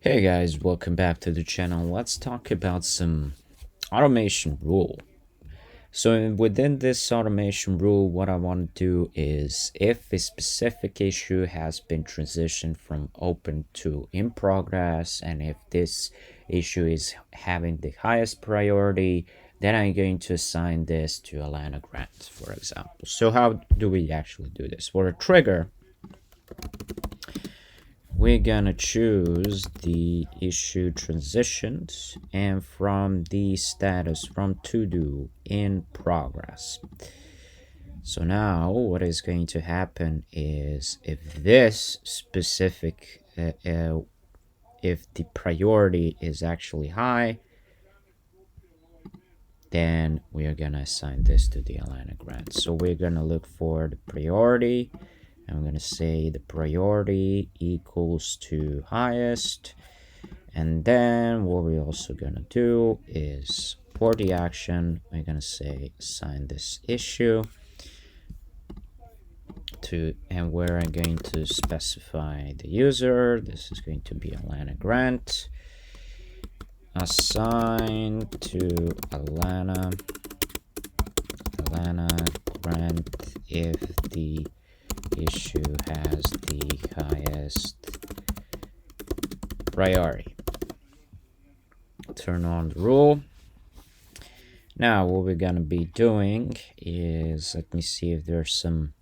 Hey guys, welcome back to the channel. Let's talk about some automation rule. So within this automation rule, what I want to do is if a specific issue has been transitioned from open to in progress, and if this issue is having the highest priority, then I'm going to assign this to a line of grant, for example. So how do we actually do this? For a trigger, we're gonna choose the issue transitions, and from the status from to do in progress. So now what is going to happen is if this specific if the priority is actually high, then we are gonna assign this to the aligner grant. So we're gonna look for the priority. I'm going to say the priority equals to highest. And then what we're also going to do is for the action, we're going to say assign this issue to, and where I'm going to specify the user. This is going to be Alana Grant. Assign to Alana Grant if the issue has the highest priority. Turn on the rule. Now what we're gonna be doing is, let me see if there's some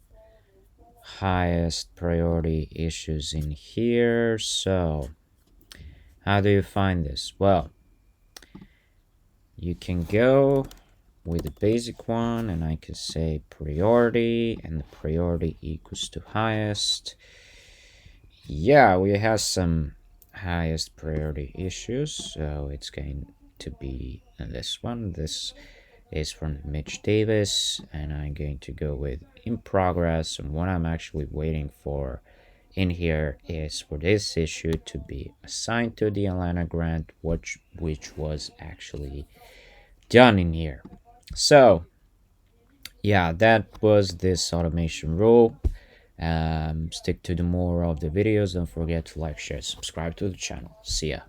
highest priority issues in here. So how do you find this? Well, you can go with the basic one, and I could say priority, and the priority equals to highest. Yeah, we have some highest priority issues, so it's going to be this one. This is from Mitch Davis, and I'm going to go with in progress. And what I'm actually waiting for in here is for this issue to be assigned to the Alana grant, which was actually done in here. So yeah, that was this automation rule. Stick to the more of the videos. Don't forget to like, share, subscribe to the channel. See ya.